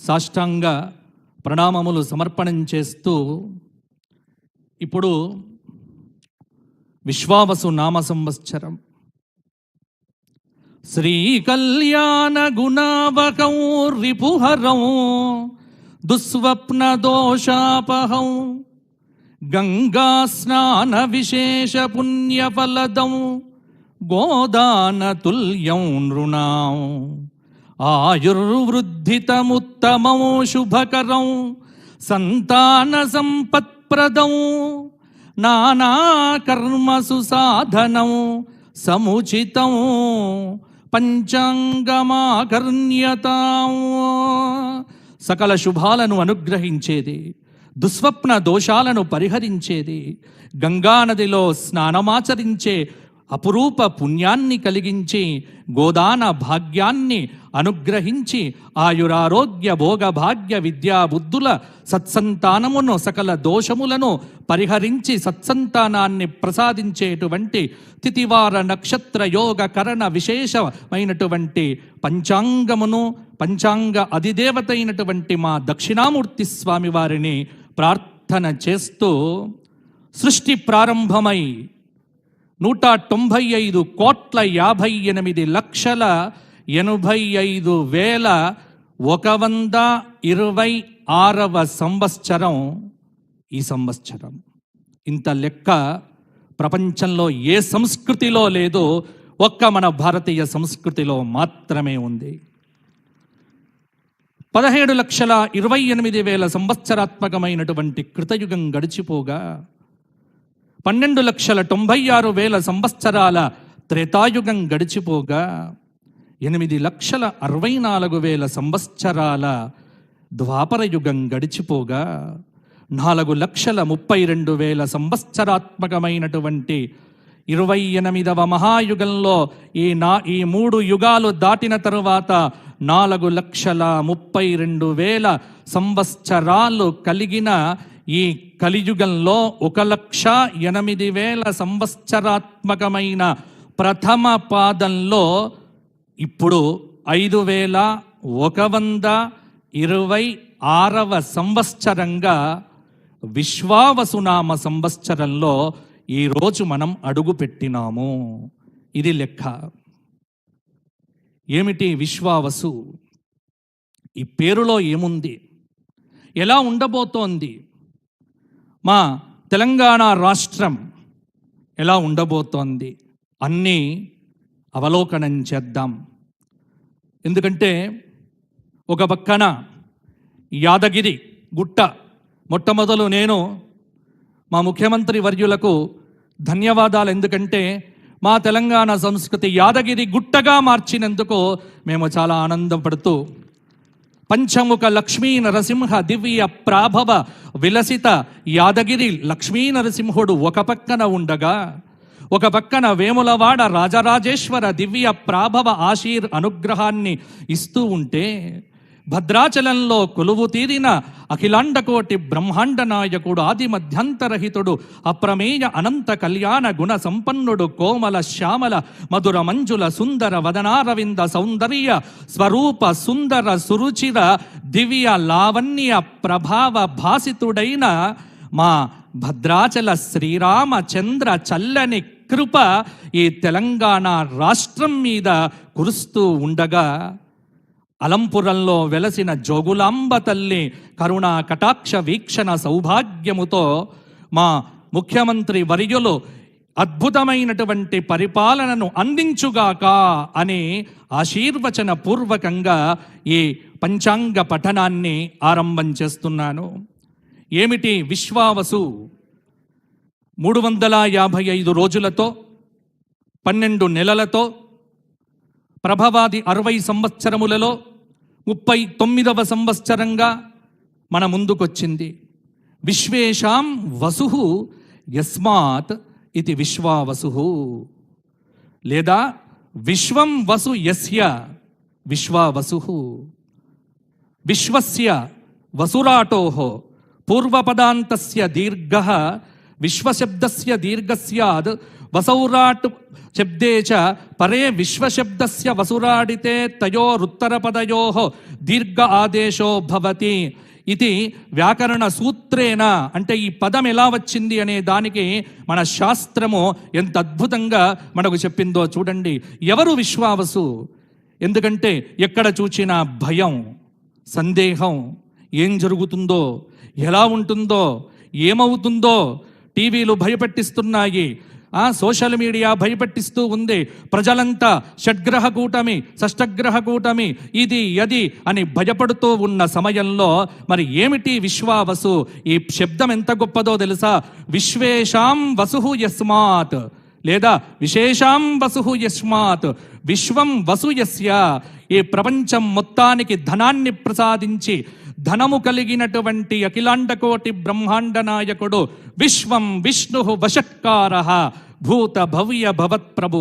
సాష్టాంగ ప్రణామములు సమర్పణం చేస్తూ ఇప్పుడు విశ్వావసు నామ సంవత్సరం శ్రీ కళ్యాణ గుణావకం రిపుహరం దుస్వప్న దోషాపహం గంగా స్నాన విశేష పుణ్యఫలదం గోదాన తుల్యం నృణాం ఆయుర్వృద్ధితముత్తమం శుభకరం సంతాన సంపత్ప్రదం నానా కర్మసు సాధనం సముచితం పంచాంగమాకర్ణ్యతాం. సకల శుభాలను అనుగ్రహించేది, దుస్వప్న దోషాలను పరిహరించేది, గంగానదిలో స్నానమాచరించే అపురూప పుణ్యాన్ని కలిగించి గోదాన భాగ్యాన్ని అనుగ్రహించి ఆయురారోగ్య భోగభాగ్య విద్యా బుద్ధుల సత్సంతానమును సకల దోషములను పరిహరించి సత్సంతానాన్ని ప్రసాదించేటువంటి తిథివార నక్షత్ర యోగ కరణ విశేషమైనటువంటి పంచాంగమును పంచాంగ అధిదేవత అయినటువంటి మా దక్షిణామూర్తి స్వామి వారిని ప్రార్థన చేస్తూ సృష్టి ప్రారంభమై 195,85,126వ సంవత్సరం ఈ సంవత్సరం. ఇంత లెక్క ప్రపంచంలో ఏ సంస్కృతిలో లేదో, ఒక్క మన భారతీయ సంస్కృతిలో మాత్రమే ఉంది. 17,28,000 సంవత్సరాత్మకమైనటువంటి కృతయుగం గడిచిపోగా 12,96,000 సంవత్సరాల త్రేతాయుగం గడిచిపోగా 8,64,000 సంవత్సరాల ద్వాపరయుగం గడిచిపోగా 4,32,000 సంవత్సరాత్మకమైనటువంటి 28వ మహాయుగంలో ఈ 3 యుగాలు దాటిన తరువాత 4,32,000 సంవత్సరాలు కలిగిన ఈ కలియుగంలో 1,08,000 సంవత్సరాత్మకమైన ప్రథమ పాదంలో ఇప్పుడు 5,126వ సంవత్సరంగా విశ్వావసునామ సంవత్సరంలో ఈరోజు మనం అడుగు పెట్టినాము. ఇది లెక్క. ఏమిటి విశ్వావసు? ఈ పేరులో ఏముంది? ఎలా ఉండబోతోంది? మా తెలంగాణ రాష్ట్రం ఎలా ఉండబోతోంది అన్నీ అవలోకనం చేద్దాం. ఎందుకంటే ఒక పక్కన యాదగిరి గుట్ట మొట్టమొదలు నేను మా ముఖ్యమంత్రి వర్యులకు ధన్యవాదాలు. ఎందుకంటే మా తెలంగాణ సంస్కృతి యాదగిరి గుట్టగా మార్చినందుకు మేము చాలా ఆనందపడుతూ పంచముఖ లక్ష్మీ నరసింహ దివ్య ప్రాభవ విలసిత యాదగిరి లక్ష్మీ నరసింహుడు ఒక పక్కన ఉండగా, ఒక పక్కన వేములవాడ రాజరాజేశ్వర దివ్య ప్రాభవ అనుగ్రహాన్ని ఇస్తూ ఉంటే, భద్రాచలంలో కొలువు తీరిన అఖిలాండకోటి బ్రహ్మాండ నాయకుడు ఆది మధ్యంతరహితుడు అప్రమేయ అనంత కళ్యాణ గుణ సంపన్నుడు కోమల శ్యామల మధుర మంజుల సుందర వదనారవింద సౌందర్య స్వరూప సుందర సురుచిర దివ్య లావణ్య ప్రభావ భాసితుడైన మా భద్రాచల శ్రీరామచంద్ర చల్లని కృప ఈ తెలంగాణ రాష్ట్రం మీద కురుస్తూ ఉండగా, అలంపురంలో వెలసిన జోగులాంబ తల్లి కరుణా కటాక్ష వీక్షణ సౌభాగ్యముతో మా ముఖ్యమంత్రి వర్యులు అద్భుతమైనటువంటి పరిపాలనను అందించుగాక అని ఆశీర్వచన పూర్వకంగా ఈ పంచాంగ పఠనాన్ని ఆరంభం చేస్తున్నాను. ఏమిటి విశ్వావసు? 355 రోజులతో 12 నెలలతో ప్రభవాది 60 సంవత్సరములలో 39వ సంవత్సరంగా మన ముందుకొచ్చింది. విశ్వేషాం వసు యస్మాత్ ఇది విశ్వావసు, లేదా విశ్వం వసు యస్య విశ్వావసు. విశ్వస్య వసురాటోః పూర్వపదాంతస్య దీర్ఘః విశ్వశబ్దస్య దీర్ఘస్యాద్ వసౌరాట్ శబ్దే చ పరే విశ్వశబ్దస్య వసురాడితే తయోరుత్తరపదయో దీర్ఘ ఆదేశో భవతి ఇది వ్యాకరణ సూత్రేణ. అంటే ఈ పదం ఎలా వచ్చింది అనే దానికి మన శాస్త్రము ఎంత అద్భుతంగా మనకు చెప్పిందో చూడండి. ఎవరు విశ్వావసు? ఎందుకంటే ఎక్కడ చూచినా భయం, సందేహం, ఏం జరుగుతుందో, ఎలా ఉంటుందో, ఏమవుతుందో, టీవీలు భయపెట్టిస్తున్నాయి, సోషల్ మీడియా భయపెట్టిస్తూ ఉంది. ప్రజలంతా షడ్గ్రహ కూటమి, షష్టగ్రహ కూటమి, ఇది అది అని భయపడుతూ ఉన్న సమయంలో మరి ఏమిటి విశ్వావసు? ఈ శబ్దం ఎంత గొప్పదో తెలుసా? విశ్వేషాం వసు యస్మాత్, లేదా విశేషాం వసు యస్మాత్ విశ్వం వసు యస్య. ఈ ప్రపంచం మొత్తానికి ధనాన్ని ప్రసాదించి ధనము కలిగినటువంటి అఖిలాండకోటి బ్రహ్మాండ నాయకుడు విశ్వం విష్ణు వషట్కార భూత భవ్య భవత్ ప్రభు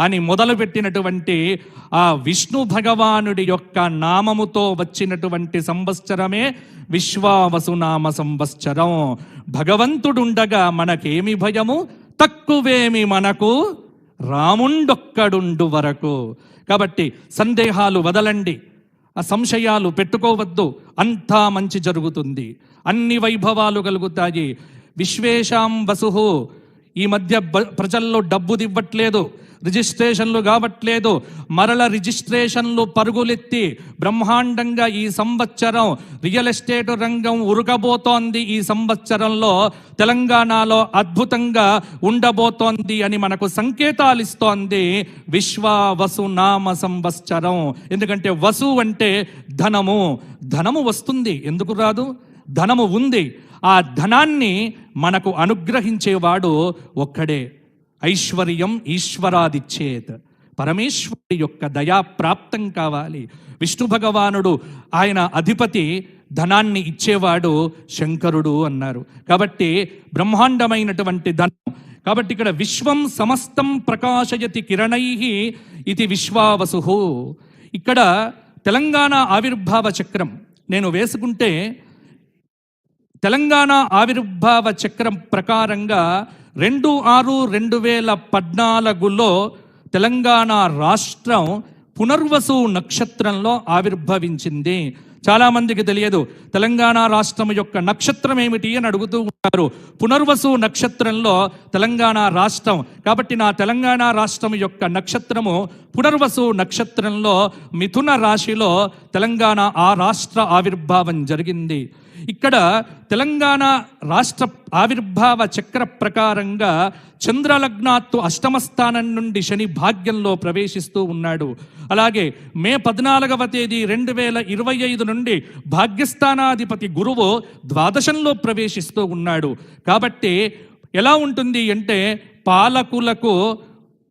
అని మొదలుపెట్టినటువంటి ఆ విష్ణు భగవానుడి యొక్క నామముతో వచ్చినటువంటి సంవత్సరమే విశ్వావసునామ సంవత్సరం. భగవంతుడుండగా మనకేమి భయము? తక్కువేమి మనకు రాముండొక్కడుండు వరకు. కాబట్టి సందేహాలు వదలండి, ఆ సంశయాలు పెట్టుకోవద్దు. అంతా మంచి జరుగుతుంది, అన్ని వైభవాలు కలుగుతాయి. విశ్వేషాం వసు. ఈ మధ్య ప్రజల్లో డబ్బు దివ్వట్లేదు, రిజిస్ట్రేషన్లు కావట్లేదు. మరల రిజిస్ట్రేషన్లు పరుగులెత్తి బ్రహ్మాండంగా ఈ సంవత్సరం రియల్ ఎస్టేట్ రంగం ఉరకబోతోంది. ఈ సంవత్సరంలో తెలంగాణలో అద్భుతంగా ఉండబోతోంది అని మనకు సంకేతాలు ఇస్తోంది విశ్వావసు నామ సంవత్సరం. ఎందుకంటే వసు అంటే ధనము. ధనము వస్తుంది, ఎందుకు రాదు? ధనము ఉంది. ఆ ధనాన్ని మనకు అనుగ్రహించేవాడు ఒక్కడే. ఐశ్వర్యం ఈశ్వరాదిచ్చేత్. పరమేశ్వరుడి యొక్క దయా ప్రాప్తం కావాలి. విష్ణు భగవానుడు ఆయన అధిపతి, ధనాన్ని ఇచ్చేవాడు శంకరుడు అన్నారు. కాబట్టి బ్రహ్మాండమైనటువంటి ధనం. కాబట్టి ఇక్కడ విశ్వం సమస్తం ప్రకాశయతి కిరణైః ఇది విశ్వావసు. ఇక్కడ తెలంగాణ ఆవిర్భావ చక్రం నేను వేసుకుంటే తెలంగాణ ఆవిర్భావ చక్రం ప్రకారంగా 2/6/2014లో తెలంగాణ రాష్ట్రం పునర్వసు నక్షత్రంలో ఆవిర్భవించింది. చాలామందికి తెలియదు తెలంగాణ రాష్ట్రం యొక్క నక్షత్రం ఏమిటి అని అడుగుతూ ఉంటారు. పునర్వసు నక్షత్రంలో తెలంగాణ రాష్ట్రం. కాబట్టి నా తెలంగాణ రాష్ట్రం యొక్క నక్షత్రము పునర్వసు నక్షత్రంలో మిథున రాశిలో తెలంగాణ ఆ రాష్ట్ర ఆవిర్భావం జరిగింది. ఇక్కడ తెలంగాణ రాష్ట్ర ఆవిర్భావ చక్ర ప్రకారంగా చంద్రలగ్నాత్తు అష్టమ స్థానం నుండి శని భాగ్యంలో ప్రవేశిస్తూ ఉన్నాడు. అలాగే మే 14వ తేదీ 2025 నుండి భాగ్యస్థానాధిపతి గురువు ద్వాదశంలో ప్రవేశిస్తూ ఉన్నాడు. కాబట్టి ఎలా ఉంటుంది అంటే పాలకులకు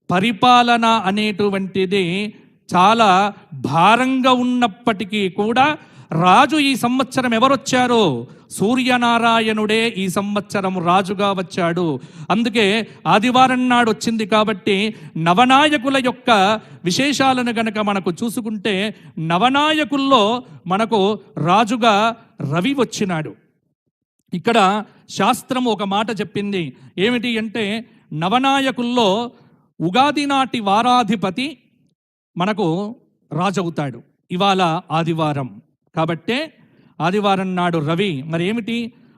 పరిపాలన అనేటువంటిది చాలా భారంగా ఉన్నప్పటికీ కూడా రాజు ఈ సంవత్సరం ఎవరొచ్చారు? సూర్యనారాయణుడే ఈ సంవత్సరం రాజుగా వచ్చాడు. అందుకే ఆదివారం నాడు వచ్చింది. కాబట్టి నవనాయకుల యొక్క విశేషాలను గనక మనకు చూసుకుంటే నవనాయకుల్లో మనకు రాజుగా రవి వచ్చినాడు. ఇక్కడ శాస్త్రం ఒక మాట చెప్పింది. ఏమిటి అంటే నవనాయకుల్లో ఉగాది నాటి వారాధిపతి మనకు రాజవుతాడు. ఇవాళ ఆదివారం కాబట్టే ఆదివారం నాడు రవి. మరి ఏమిటి?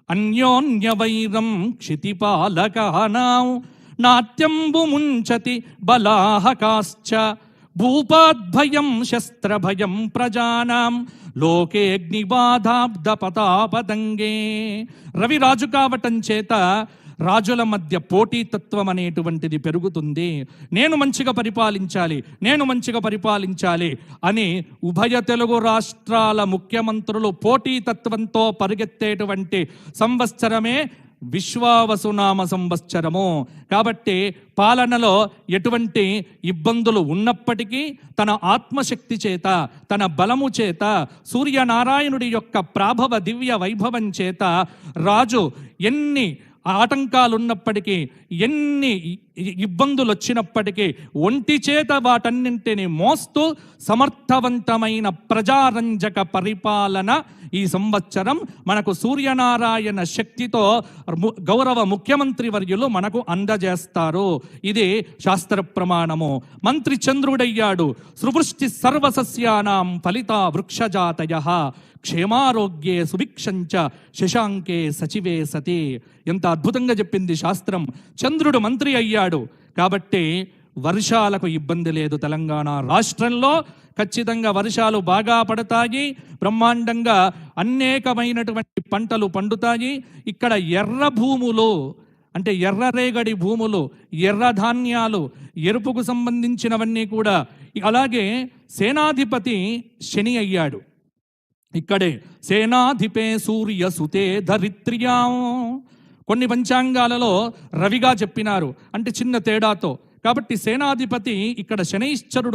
అన్యోన్య వైరం క్షితిపాలకానాం నాట్యంబు ముంచతి బలాహకాశ్చ భూపాద్భయం శస్త్రభయం ప్రజానాం లోకేగ్నిబాధాబ్ద పతాపదంగే. రవి రాజు కావటం చేత రాజుల మధ్య పోటీతత్వం అనేటువంటిది పెరుగుతుంది. నేను మంచిగా పరిపాలించాలి అని ఉభయ తెలుగు రాష్ట్రాల ముఖ్యమంత్రులు పోటీతత్వంతో పరిగెత్తేటువంటి సంవత్సరమే విశ్వావసునామ సంవత్సరము. కాబట్టి పాలనలో ఎటువంటి ఇబ్బందులు ఉన్నప్పటికీ తన ఆత్మశక్తి చేత, తన బలము చేత, సూర్యనారాయణుడి యొక్క ప్రాభవ దివ్య వైభవం చేత రాజు ఎన్ని ఆటంకాలున్నప్పటికీ, ఎన్ని ఇబ్బందులు వచ్చినప్పటికీ ఒంటి చేత వాటన్నింటినీ మోస్తూ సమర్థవంతమైన ప్రజారంజక పరిపాలన ఈ సంవత్సరం మనకు సూర్యనారాయణ శక్తితో గౌరవ ముఖ్యమంత్రి వర్యులు మనకు అందజేస్తారు. ఇది శాస్త్ర ప్రమాణము. మంత్రి చంద్రుడయ్యాడు. సృవృష్టి సర్వసస్యానాం ఫలిత వృక్షజాతయః క్షేమారోగ్యే సుభిక్షంచ శశాంకే సచివే సతి. ఎంత అద్భుతంగా చెప్పింది శాస్త్రం. చంద్రుడు మంత్రి అయ్యాడు కాబట్టి వర్షాలకు ఇబ్బంది లేదు. తెలంగాణ రాష్ట్రంలో ఖచ్చితంగా వర్షాలు బాగా పడతాయి. బ్రహ్మాండంగా అనేకమైనటువంటి పంటలు పండుతాయి. ఇక్కడ ఎర్ర భూములు అంటే ఎర్రరేగడి భూములు, ఎర్ర ధాన్యాలు, ఎరుపుకు సంబంధించినవన్నీ కూడా. అలాగే సేనాధిపతి శని అయ్యాడు. ఇక్కడే సేనాధిపే సూర్య సుతే ధరిత్ర్యా. కొన్ని పంచాంగాలలో రవిగా చెప్పినారు అంటే చిన్న తేడాతో. కాబట్టి సేనాధిపతి ఇక్కడ శనైశ్చరుడు